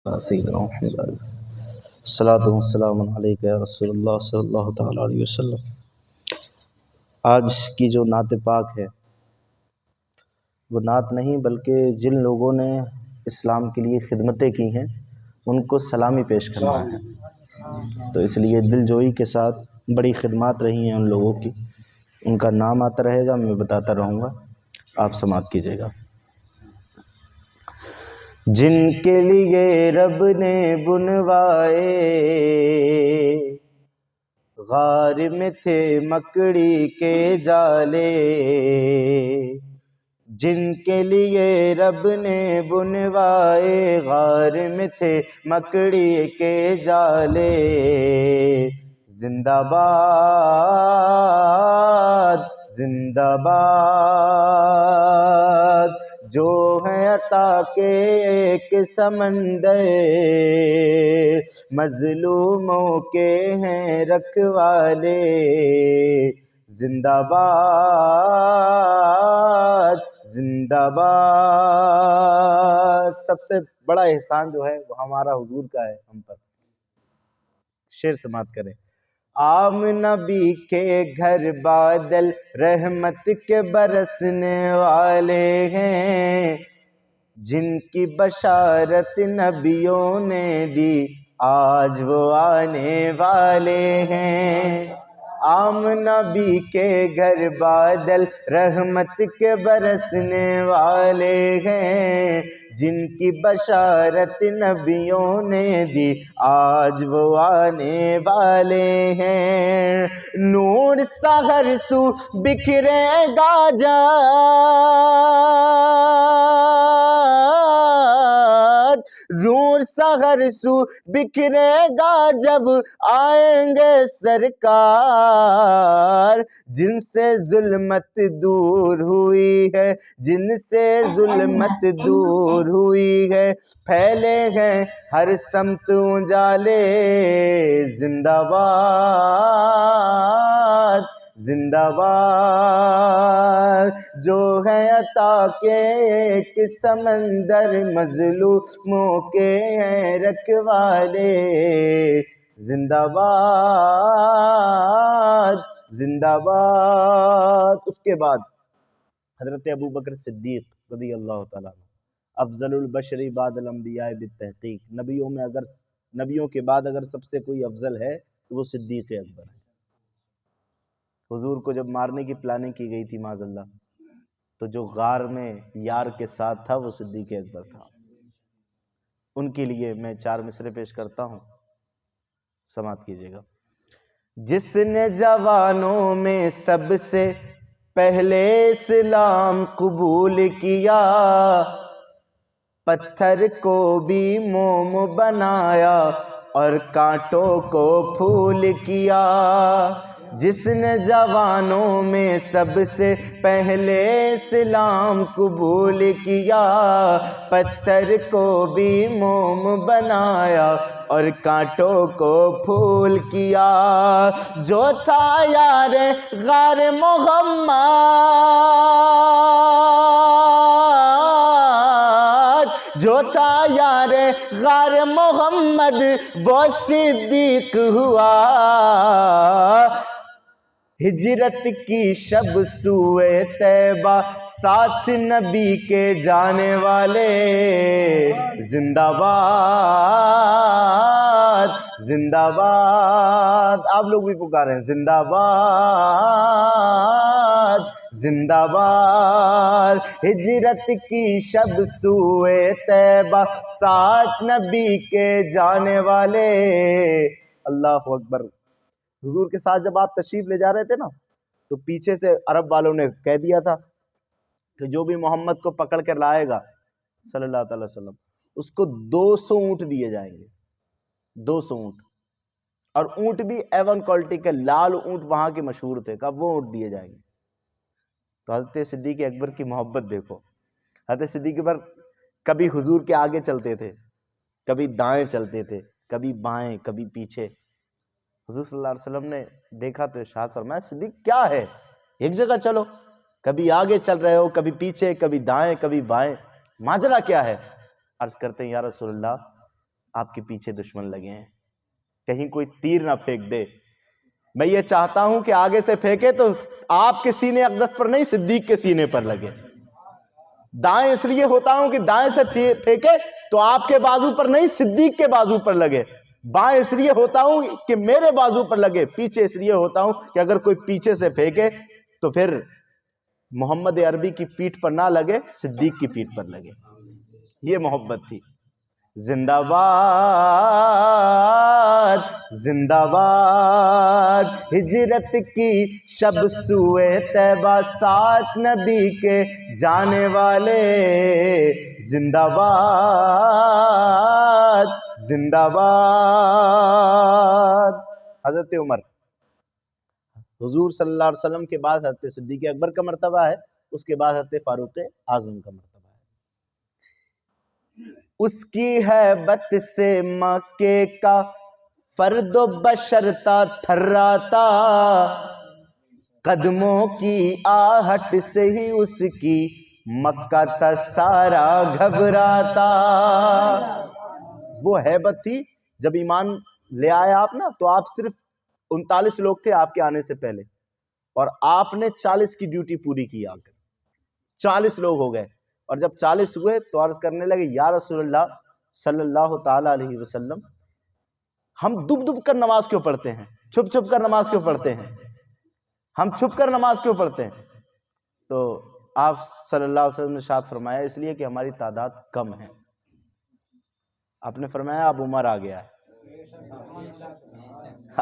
سیدنا محمد الصلاۃ والسلام علیک یا رسول اللہ صلی اللہ تعالیٰ علیہ وسلم۔ آج کی جو نعت پاک ہے وہ نعت نہیں بلکہ جن لوگوں نے اسلام کے لیے خدمتیں کی ہیں ان کو سلامی پیش کرنا ہے، تو اس لیے دل جوئی کے ساتھ بڑی خدمات رہی ہیں ان لوگوں کی، ان کا نام آتا رہے گا، میں بتاتا رہوں گا، آپ سماعت کیجیے گا۔ جن کے لیے رب نے بنوائے غار میں تھے مکڑی کے جالے، جن کے لیے رب نے بنوائے غار میں تھے مکڑی کے جالے، زندہ باد زندہ باد جو ہے عطا کے ایک سمندر، مظلوموں کے ہیں رکھوالے، زندہ باد زندہ باد۔ سب سے بڑا احسان جو ہے وہ ہمارا حضور کا ہے ہم پر۔ شعر سماعت کریں۔ عام نبی کے گھر بادل رحمت کے برسنے والے ہیں، جن کی بشارت نبیوں نے دی آج وہ آنے والے ہیں۔ عام نبی کے گھر بادل رحمت کے برسنے والے ہیں، جن کی بشارت نبیوں نے دی آج وہ آنے والے ہیں۔ نور سا ہر سو بکھرے گا جب، نور سا ہر سو بکھرے گا جب آئیں گے سرکار، جن سے ظلمت دور ہوئی ہے، جن سے ظلمت دور ہوئی ہے، پھیلے ہیں ہر سمت اجالے، زندہ باد زندہ باد جو ہے عطا کے ایک سمندر، مظلوموں کے ہیں رکھوالے، زندہ باد زندہ باد۔ اس کے بعد حضرت ابوبکر صدیق رضی اللہ تعالیٰ عنہ، افضل البشری بعد الانبیاء بالتحقیق، نبیوں کے بعد اگر سب سے کوئی افضل ہے تو وہ صدیق اکبر ہے۔ حضور کو جب مارنے کی پلاننگ کی گئی تھی معاذ اللہ، تو جو غار میں یار کے ساتھ تھا وہ صدیق اکبر تھا۔ ان کے لیے میں 4 مصرے پیش کرتا ہوں، سماعت کیجیے گا۔ جس نے جوانوں میں سب سے پہلے اسلام قبول کیا، پتھر کو بھی موم بنایا اور کانٹوں کو پھول کیا۔ جس نے جوانوں میں سب سے پہلے اسلام قبول کیا، پتھر کو بھی موم بنایا اور کانٹوں کو پھول کیا۔ جو تھا یار غار محمد، جو تھا یار غار محمد وہ صدیق ہوا، ہجرت کی شب سوئے طیبہ ساتھ نبی کے جانے والے، زندہ باد زندہ باد۔ آپ لوگ بھی پکارے ہیں زندہ باد زندہ باد۔ ہجرت کی شب سوئے طیبہ ساتھ نبی کے جانے والے، اللہ اکبر۔ حضور کے ساتھ جب آپ تشریف لے جا رہے تھے نا، تو پیچھے سے عرب والوں نے کہہ دیا تھا کہ جو بھی محمد کو پکڑ کر لائے گا صلی اللہ علیہ وسلم، اس کو 200 اونٹ دیے جائیں گے، 200 اونٹ، اور اونٹ بھی A1 کوالٹی کے لال اونٹ وہاں کے مشہور تھے، کہ وہ اونٹ دیے جائیں گے۔ تو حضرت صدیق اکبر کی محبت دیکھو، حضرت صدیق اکبر کبھی حضور کے آگے چلتے تھے، کبھی دائیں چلتے تھے، کبھی بائیں، کبھی پیچھے۔ حضور صلی اللہ علیہ وسلم نے دیکھا تو ارشاد فرمایا صدیق کیا ہے، ایک جگہ چلو، کبھی آگے چل رہے ہو، کبھی پیچھے، کبھی دائیں، کبھی بائیں، ماجرا کیا ہے؟ عرض کرتے ہیں یا رسول اللہ آپ کے پیچھے دشمن لگے ہیں، کہیں کوئی تیر نہ پھینک دے۔ میں یہ چاہتا ہوں کہ آگے سے پھینکے تو آپ کے سینے اقدس پر نہیں، صدیق کے سینے پر لگے۔ دائیں اس لیے ہوتا ہوں کہ دائیں سے پھینکے تو آپ کے بازو پر نہیں، صدیق کے بازو پر لگے۔ بائیں اس لیے ہوتا ہوں کہ میرے بازو پر لگے۔ پیچھے اس لیے ہوتا ہوں کہ اگر کوئی پیچھے سے پھینکے تو پھر محمد عربی کی پیٹھ پر نہ لگے، صدیق کی پیٹھ پر لگے۔ یہ محبت تھی۔ زندہ باد زندہ باد ہجرت کی شب سوئے طیبہ، ساتھ نبی کے جانے والے، زندہ باد زندہ باد۔ حضرت عمر، حضور صلی اللہ علیہ وسلم کے بعد حضرت صدیق اکبر کا مرتبہ ہے، اس کے بعد حضرت فاروق اعظم کا مرتبہ ہے۔ اس کی ہیبت سے مکے کا فرد و بشر تا تھراتا، قدموں کی آہٹ سے ہی اس کی مکہ تا سارا گھبراتا۔ وہ ہیبت تھی جب ایمان لے آئے آپ نا، تو آپ صرف 39 لوگ تھے آپ کے آنے سے پہلے، اور آپ نے 40 کی ڈیوٹی پوری کی آ کر، 40 لوگ ہو گئے۔ اور جب 40 ہوئے تو عرض کرنے لگے، یا رسول اللہ صلی اللہ تعالی علیہ وسلم، ہم دب دب کر نماز کیوں پڑھتے ہیں، چھپ چھپ کر نماز کیوں پڑھتے ہیں، ہم چھپ کر نماز کیوں پڑھتے ہیں؟ تو آپ صلی اللہ علیہ وسلم نے ارشاد فرمایا، اس لیے کہ ہماری تعداد کم ہے۔ آپ نے فرمایا اب عمر آ گیا ہے۔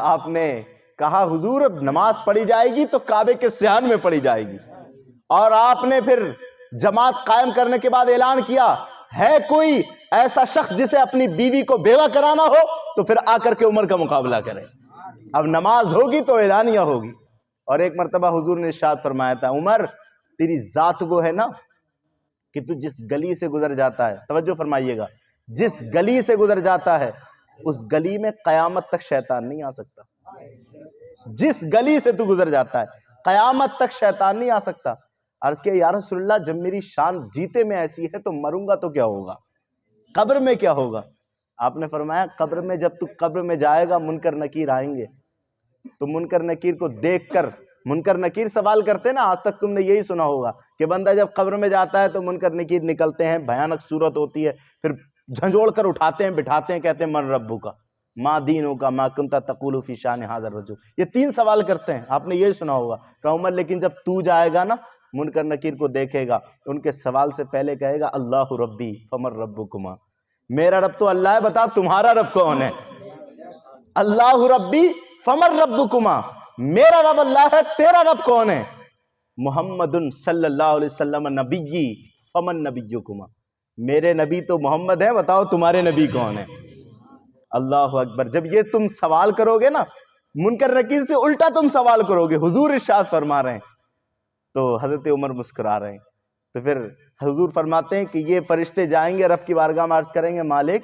آپ نے کہا حضور اب نماز پڑھی جائے گی تو کعبے کے صحن میں پڑھی جائے گی، اور آپ نے پھر جماعت قائم کرنے کے بعد اعلان کیا، ہے کوئی ایسا شخص جسے اپنی بیوی کو بیوہ کرانا ہو تو پھر آ کر کے عمر کا مقابلہ کرے۔ اب نماز ہوگی تو اعلانیہ ہوگی۔ اور ایک مرتبہ حضور نے ارشاد فرمایا تھا، عمر تیری ذات وہ ہے نا کہ تو جس گلی سے گزر جاتا ہے، توجہ فرمائیے گا، جس گلی سے گزر جاتا ہے اس گلی میں قیامت تک شیطان نہیں آ سکتا۔ جس گلی سے تو گزر جاتا ہے قیامت تک شیطان نہیں آ سکتا۔ عرض کیا یا رسول اللہ جب میری شان جیتے میں ایسی ہے تو مروں گا تو کیا ہوگا، قبر میں کیا ہوگا؟ آپ نے فرمایا قبر میں جب تو قبر میں جائے گا منکر نکیر آئیں گے، تو منکر نکیر کو دیکھ کر منکر نکیر سوال کرتے نا، آج تک تم نے یہی سنا ہوگا کہ بندہ جب قبر میں جاتا ہے تو منکر نکیر نکلتے ہیں، بھیانک صورت ہوتی ہے، پھر جھنجھوڑ کر اٹھاتے ہیں، بٹھاتے ہیں، کہتے ہیں من ربو کا، ما دینوں کا، ما کنت تقول فی شان ھذا الرجل۔ یہ 3 سوال کرتے ہیں، آپ نے یہی سنا ہوگا کہ عمر لیکن جب تو جائے گا نا منکر نکیر کو دیکھے گا، ان کے سوال سے پہلے کہے گا اللہ ربی فمن ربکما، میرا رب تو اللہ ہے، بتا تمہارا رب کون ہے؟ اللہ ربی فمن ربکما، میرا رب اللہ ہے، تیرا رب کون ہے؟ محمد صلی اللہ علیہ وسلم نبی فمن نبیکما، میرے نبی تو محمد ہے، بتاؤ تمہارے نبی کون ہے؟ اللہ اکبر۔ جب یہ تم سوال کرو گے نا منکر نکیر سے الٹا تم سوال کرو گے، حضور ارشاد فرما رہے ہیں، تو حضرت عمر مسکرا رہے ہیں۔ تو پھر حضور فرماتے ہیں کہ یہ فرشتے جائیں گے رب کی بارگاہ میں، عرض کریں گے مالک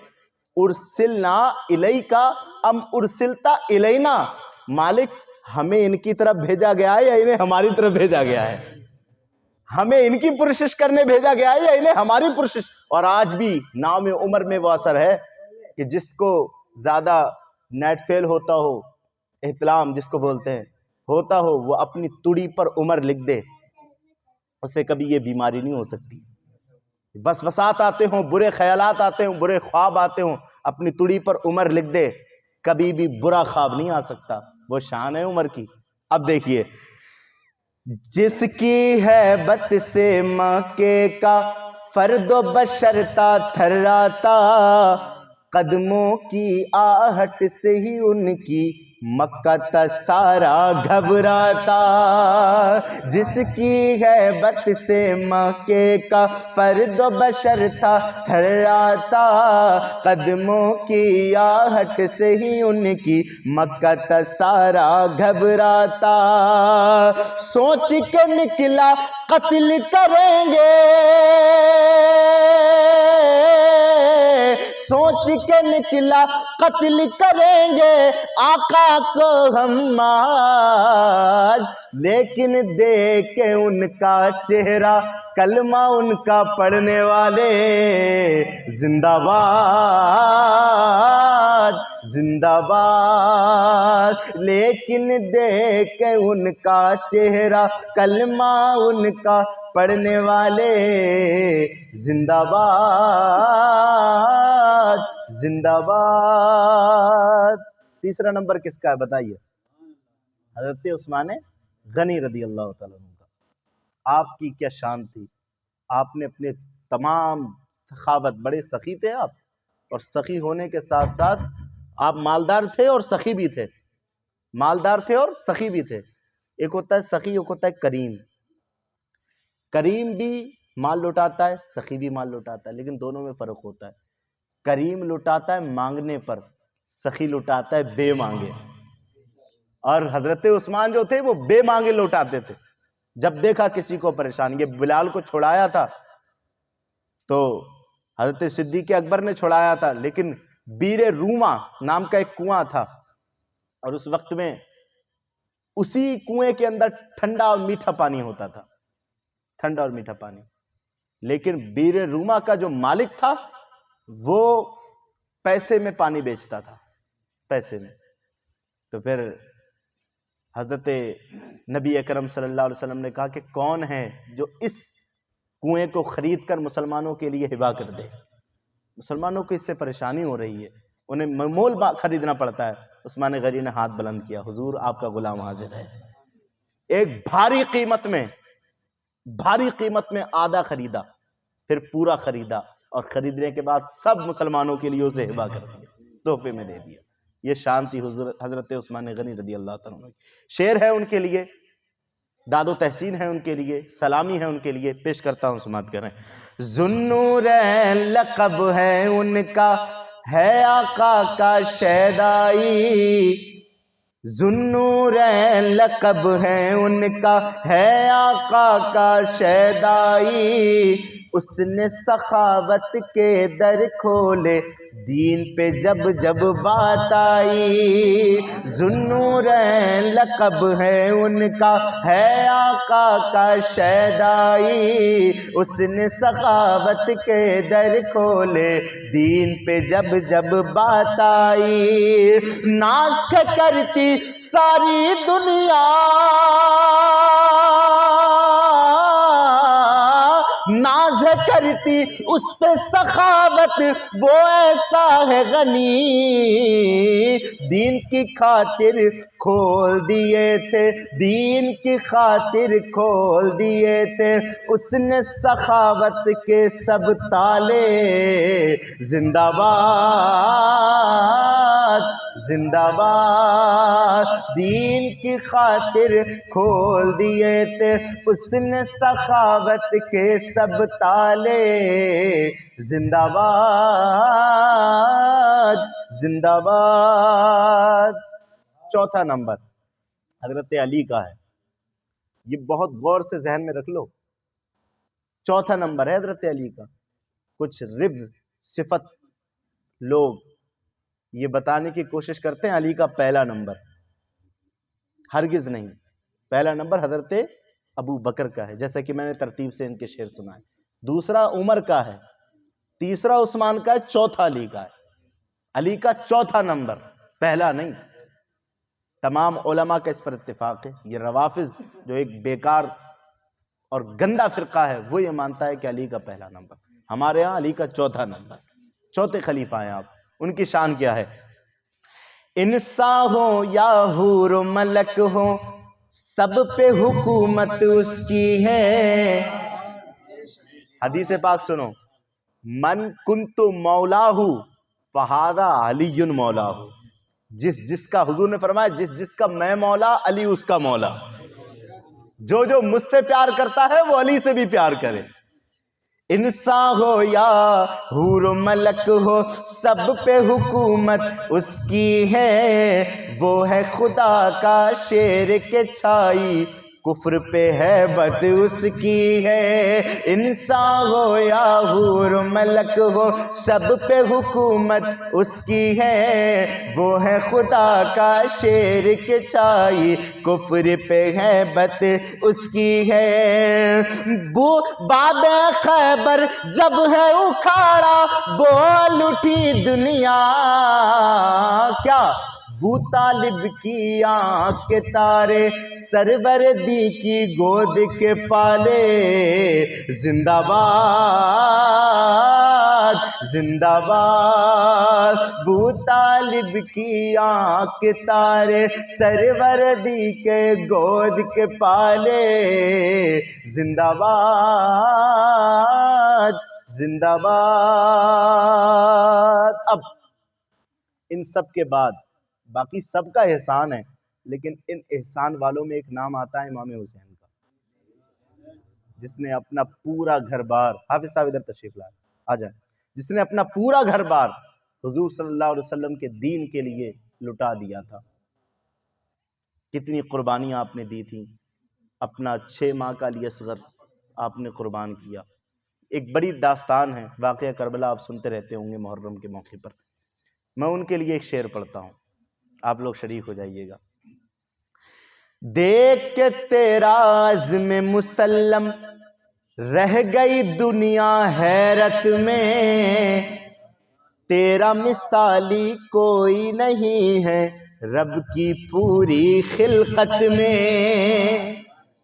ارسلنا الیکا ام ارسلتا الینا، مالک ہمیں ان کی طرف بھیجا گیا ہے یا انہیں ہماری طرف بھیجا گیا ہے؟ ہمیں ان کی پرشش کرنے بھیجا گیا ہے یا انہیں ہماری پرشش؟ اور آج بھی نام عمر میں وہ اثر ہے کہ جس کو زیادہ نیٹ فیل ہوتا ہو، احتلام جس کو بولتے ہیں ہوتا ہو، وہ اپنی تڑی پر عمر لکھ دے، اسے کبھی یہ بیماری نہیں ہو سکتی۔ وسوسات آتے ہوں، برے خیالات آتے ہوں، برے خواب آتے ہوں، اپنی تڑی پر عمر لکھ دے، کبھی بھی برا خواب نہیں آ سکتا۔ وہ شان ہے عمر کی۔ اب دیکھیے، جس کی ہیبت سے مکے کا فرد و بشر تا تھراتا، قدموں کی آہٹ سے ہی ان کی مکہ تا سارا گھبراتا، جس کی ہیبت سے مکے کا فرد و بشر تھا تھراتا، قدموں کی آہٹ سے ہی ان کی مکہ تا سارا گھبراتا، سوچ کے نکلا قتل کریں گے، سوچ کے نکلا قتل کریں گے آقا کو ہم آج، لیکن دیکھ کے ان کا چہرہ کلمہ ان کا پڑھنے والے، زندہ باد زندہ باد، لیکن دیکھ کے ان کا چہرہ کلمہ ان کا پڑھنے والے زندہ باد زندہ باد۔ تیسرا نمبر کس کا ہے بتائیے؟ حضرت عثمان غنی رضی اللہ تعالیٰ عنہ کا۔ آپ کی کیا شان تھی، آپ نے اپنے تمام سخاوت، بڑے سخی تھے آپ، اور سخی ہونے کے ساتھ ساتھ آپ مالدار تھے اور سخی بھی تھے، مالدار تھے اور سخی بھی تھے۔ ایک ہوتا ہے سخی، ایک ہوتا ہے کریم۔ کریم بھی مال لٹاتا ہے، سخی بھی مال لٹاتا ہے، لیکن دونوں میں فرق ہوتا ہے۔ کریم لٹاتا ہے مانگنے پر، سخی لٹاتا ہے بے مانگے۔ اور حضرت عثمان جو تھے وہ بے مانگے لوٹاتے تھے۔ جب دیکھا کسی کو پریشان، یہ بلال کو چھڑایا تھا تو حضرت صدیق اکبر نے چھڑایا تھا، لیکن بیر روما نام کا ایک کنواں تھا، اور اس وقت میں اسی کنویں کے اندر ٹھنڈا اور میٹھا پانی ہوتا تھا، ٹھنڈا اور میٹھا پانی، لیکن بیر روما کا جو مالک تھا وہ پیسے میں پانی بیچتا تھا، پیسے میں۔ تو پھر حضرت نبی اکرم صلی اللہ علیہ وسلم نے کہا کہ کون ہے جو اس کنویں کو خرید کر مسلمانوں کے لیے ہبا کر دے؟ مسلمانوں کو اس سے پریشانی ہو رہی ہے، انہیں مول خریدنا پڑتا ہے۔ عثمان غنی نے ہاتھ بلند کیا، حضور آپ کا غلام حاضر ہے۔ ایک بھاری قیمت میں آدھا خریدا، پھر پورا خریدا، اور خریدنے کے بعد سب مسلمانوں کے لیے اسے ہبا کر دیا، تحفے میں دے دیا۔ یہ شان تھی حضرت عثمان غنی رضی اللہ تعالیٰ عنہ۔ شعر ہے ان کے لیے، داد و تحسین ہے ان کے لیے، سلامی ہے ان کے لیے، پیش کرتا ہوں، سماعت کریں۔ ذوالنورین لقب ہے ان کا، ہے آقا کا شیدائی، ذوالنورین لقب ہے ان کا، ہے آقا کا شیدائی، اس نے سخاوت کے در کھولے دین پہ جب جب بات آئی، ذوالنورین لقب ہے ان کا، ہے آقا کا شیدائی، اس نے سخاوت کے در کھولے دین پہ جب جب بات آئی، ناز کرتی ساری دنیا، ناز کرتی اس پہ سخاوت، وہ ایسا ہے غنی، دین کی خاطر کھول دیے تھے، دین کی خاطر کھول دیے تھے اس نے سخاوت کے سب تالے، زندہ باد زندہ باد، دین کی خاطر کھول دیے تھے اس نے سخاوت کے سب تالے، زندہ باد زندہ باد۔ چوتھا نمبر حضرت علی کا ہے، یہ بہت غور سے ذہن میں رکھ لو۔ چوتھا نمبر ہے حضرت علی کا۔ کچھ ربز صفت لوگ یہ بتانے کی کوشش کرتے ہیں علی کا پہلا نمبر، ہرگز نہیں۔ پہلا نمبر حضرت ابو بکر کا ہے، جیسا کہ میں نے ترتیب سے ان کے شعر سنائے۔ دوسرا عمر کا ہے، تیسرا عثمان کا ہے، چوتھا علی کا ہے۔ علی کا چوتھا نمبر، پہلا نہیں۔ تمام علماء کا اس پر اتفاق ہے۔ یہ روافظ جو ایک بیکار اور گندا فرقہ ہے وہ یہ مانتا ہے کہ علی کا پہلا نمبر، ہمارے ہاں علی کا چوتھا نمبر۔ چوتھے خلیفہ ہیں آپ، ان کی شان کیا ہے؟ انسان ہو یا حور و ملک ہو سب پہ حکومت اس کی ہے۔ حدیث پاک سنو، من کنت مولاہ فہذا علی مولاہ، جس کا حضور نے فرمایا جس کا میں مولا، علی اس کا مولا۔ جو مجھ سے پیار کرتا ہے وہ علی سے بھی پیار کرے۔ انسان ہو یا حور و ملک ہو سب پہ حکومت اس کی ہے، وہ ہے خدا کا شیر کے چھائی، کفر پہ ہیبت اس کی ہے۔ انسان ہو یا حور و ملک ہو سب پہ حکومت اس کی ہے، وہ ہے خدا کا شیر کے چھائی، کفر پہ ہیبت اس کی ہے۔ باب خیبر جب ہے اکھاڑا، بول اٹھی دنیا، کیا ابو طالب کی آنکھ کے تارے سروردی کی گود کے پالے زندہ باد زندہ باد ابو طالب کی آنکھ کے تارے سروردی کے گود کے پالے زندہ باد زندہ باد۔ اب ان سب کے بعد باقی سب کا احسان ہے، لیکن ان احسان والوں میں ایک نام آتا ہے امام حسین کا، جس نے اپنا پورا گھر بار، حافظ صاحب ادھر تشریف لائے آ جائیں، جس نے اپنا پورا گھر بار حضور صلی اللہ علیہ وسلم کے دین کے لیے لٹا دیا تھا۔ کتنی قربانیاں آپ نے دی تھیں، اپنا 6 ماہ کا علی اصغر آپ نے قربان کیا۔ ایک بڑی داستان ہے، واقعہ کربلا آپ سنتے رہتے ہوں گے محرم کے موقع پر، میں ان کے لیے ایک شعر پڑھتا ہوں، آپ لوگ شریک ہو جائیے گا۔ دیکھ کے تیرا عزم مسلم رہ گئی دنیا حیرت میں، تیرا مثالی کوئی نہیں ہے رب کی پوری خلقت میں۔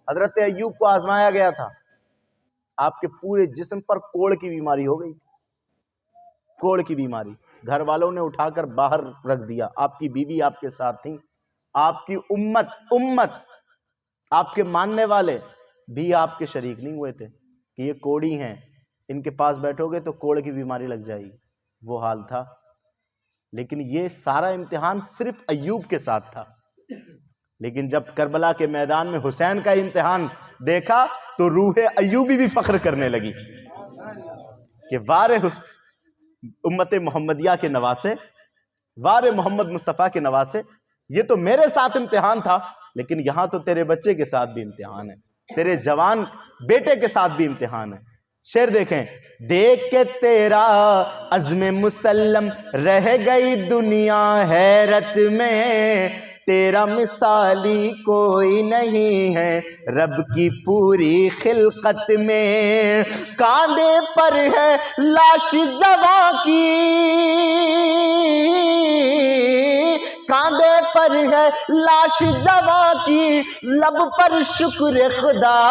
حضرت ایوب کو آزمایا گیا تھا، آپ کے پورے جسم پر کوڑ کی بیماری ہو گئی تھی، کوڑ کی بیماری، گھر والوں نے اٹھا کر باہر رکھ دیا، آپ کی بیوی آپ کے ساتھ تھیں، آپ کی امت آپ کے ماننے والے بھی آپ کے شریک نہیں ہوئے تھے کہ یہ کوڑی ہیں، ان کے پاس بیٹھو گے تو کوڑ کی بیماری لگ جائے گی، وہ حال تھا۔ لیکن یہ سارا امتحان صرف ایوب کے ساتھ تھا، لیکن جب کربلا کے میدان میں حسین کا امتحان دیکھا تو روح ایوبی بھی فخر کرنے لگی کہ وارے امت محمدیہ کے نواسے، وارے محمد مصطفیٰ کے نواسے، یہ تو میرے ساتھ امتحان تھا، لیکن یہاں تو تیرے بچے کے ساتھ بھی امتحان ہے، تیرے جوان بیٹے کے ساتھ بھی امتحان ہے۔ شعر دیکھیں، دیکھ کے تیرا عزم مسلم رہ گئی دنیا حیرت میں، تیرا مثالی کوئی نہیں ہے رب کی پوری خلقت میں۔ کاندھے پر ہے لاش جواں کی، کاندھے پر ہے لاش جواں کی، لب پر شکر خدا،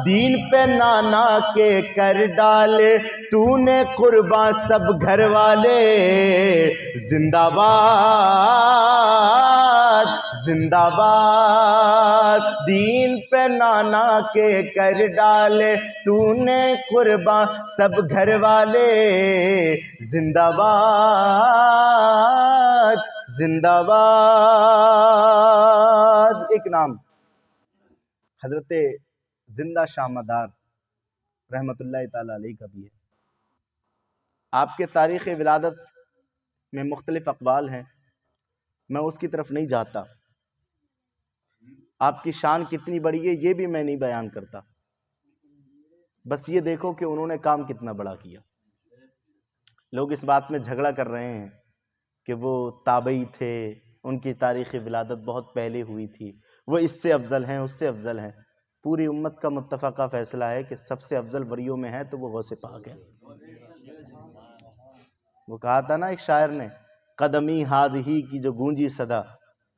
دین پہ نانا کے کر ڈالے تو نے قرباں سب گھر والے زندہ باد زندہ باد، دین پہ نانا کے کر ڈالے تو نے قرباں سب گھر والے زندہ باد زندہ باد۔ ایک نام حضرت زندہ شاہ مدار رحمت اللہ تعالی علیہ کا بھی ہے۔ آپ کے تاریخ ولادت میں مختلف اقوال ہیں، میں اس کی طرف نہیں جاتا، آپ کی شان کتنی بڑی ہے یہ بھی میں نہیں بیان کرتا، بس یہ دیکھو کہ انہوں نے کام کتنا بڑا کیا۔ لوگ اس بات میں جھگڑا کر رہے ہیں کہ وہ تابعی تھے، ان کی تاریخ ولادت بہت پہلے ہوئی تھی، وہ اس سے افضل ہیں اس سے افضل ہیں۔ پوری امت کا متفقہ فیصلہ ہے کہ سب سے افضل ولیوں میں ہے تو وہ غوث پاک ہے۔ وہ کہا تھا نا ایک شاعر نے، قدمی ہادہی کی جو گونجی صدا،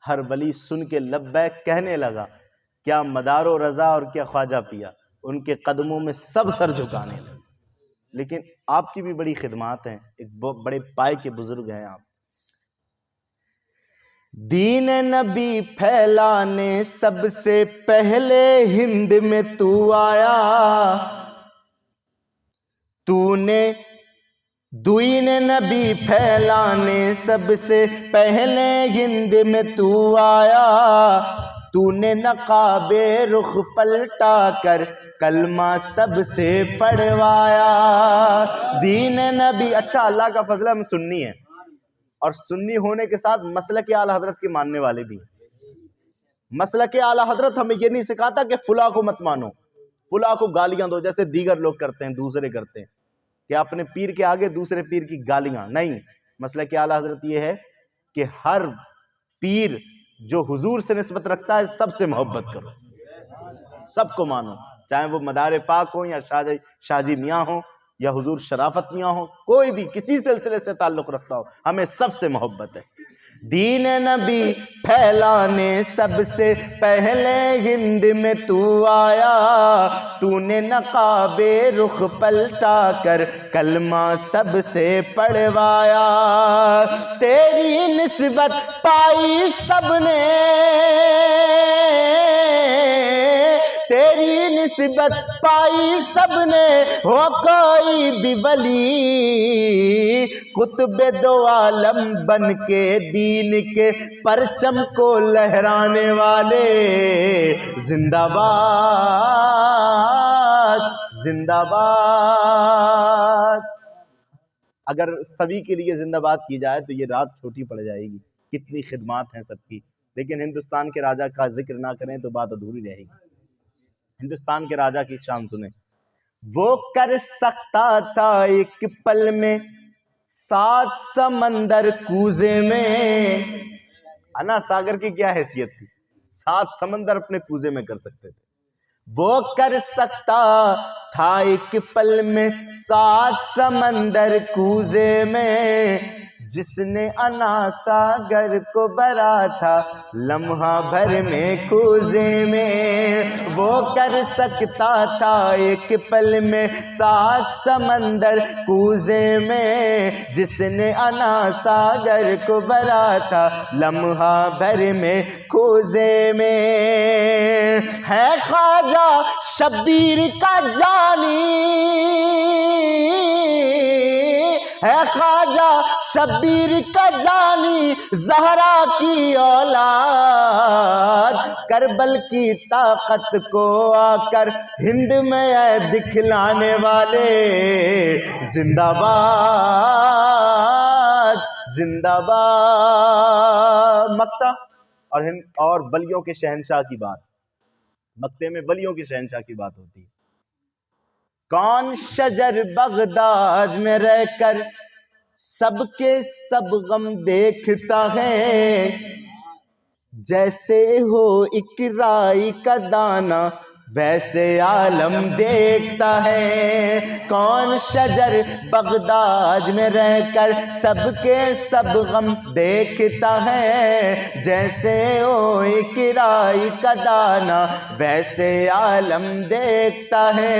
ہر ولی سن کے لبیک کہنے لگا، کیا مدار و رضا اور کیا خواجہ پیا، ان کے قدموں میں سب سر جھکانے لگے۔ لیکن آپ کی بھی بڑی خدمات ہیں، ایک بڑے پائے کے بزرگ ہیں آپ۔ دین نبی پھیلانے سب سے پہلے ہند میں تو آیا، تو نے دین نبی پھیلانے سب سے پہلے ہند میں تو آیا، تو نے نقاب رخ پلٹا کر کلمہ سب سے پڑھوایا۔ دین نبی، اچھا اللہ کا فضل ہم سنی ہیں، اور سنی ہونے کے ساتھ مسلک اعلیٰ حضرت کے ماننے والے بھی ہیں۔ مسلک اعلیٰ حضرت ہمیں یہ نہیں سکھاتا کہ فلاں کو مت مانو، فلاں کو گالیاں دو، جیسے دیگر لوگ کرتے ہیں، دوسرے کرتے ہیں کہ اپنے پیر کے آگے دوسرے پیر کی گالیاں نہیں۔ مسلک اعلیٰ حضرت یہ ہے کہ ہر پیر جو حضور سے نسبت رکھتا ہے سب سے محبت کرو، سب کو مانو، چاہے وہ مدار پاک ہوں یا شاہ جی میاں ہوں یا حضور شرافت میاں ہوں، کوئی بھی کسی سلسلے سے تعلق رکھتا ہو، ہمیں سب سے محبت ہے۔ دین نبی پھیلانے سب سے پہلے ہند میں تو آیا، تو نے نقاب رخ پلٹا کر کلمہ سب سے پڑھوایا، تیری نسبت پائی سب نے، تیری نسبت پائی سب نے، ہو کوئی بھی ولی، قطب دو عالم بن کے دین کے پرچم کو لہرانے والے، زندہ باد زندہ باد۔ اگر سبھی کے لیے زندہ باد کی جائے تو یہ رات چھوٹی پڑ جائے گی، کتنی خدمات ہیں سب کی، لیکن ہندوستان کے راجہ کا ذکر نہ کریں تو بات ادھوری رہے گی۔ ہندوستان کے راجہ کی شان سنیں، وہ کر سکتا تھا ایک پل میں 7 سمندر کوزے میں، انا ساگر کی کیا حیثیت تھی، 7 سمندر اپنے کوزے میں کر سکتے تھے، وہ کر سکتا تھا ایک پل میں 7 سمندر کوزے میں، جس نے انا ساگر کو بھرا تھا لمحہ بھر میں کوزے میں، وہ کر سکتا تھا ایک پل میں 7 سمندر کوزے میں، جس نے انا ساگر کو بھرا تھا لمحہ بھر میں کوزے میں، ہے خواجہ شبیر کا جانی، ہے خواجہ شبیر کا جانی، زہرا کی اولاد، کربل کی طاقت کو آ کر ہند میں اے دکھلانے والے، زندہ باد زندہ باد۔ مکہ اور ولیوں کے شہنشاہ کی بات، مکتے میں ولیوں کے شہنشاہ کی بات ہوتی ہے۔ کون شجر بغداد میں رہ کر سب کے سب غم دیکھتا ہے، جیسے ہو ایک رائی کا دانہ ویسے عالم دیکھتا ہے، کون شجر بغداد میں رہ کر سب کے سب غم دیکھتا ہے، جیسے ہو ایک رائی کا دانہ ویسے عالم دیکھتا ہے،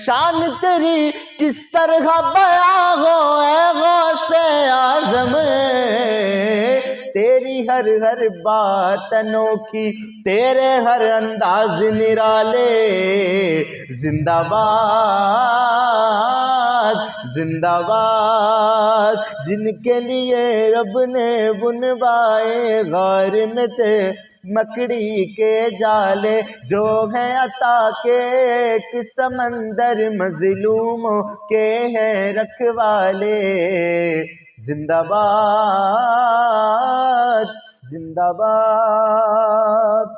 شان تیری کس طرح بیاں ہو اے غوث اعظم، تیری ہر ہر بات انوکھی، تیرے ہر انداز نرالے، زندہ باد زندہ باد۔ جن کے لیے رب نے بنوائے غار میں تھے مکڑی کے جالے، جو ہیں عطا کے ایک سمندر مظلوموں کے ہیں رکھوالے، زندہ باد زندہ باد۔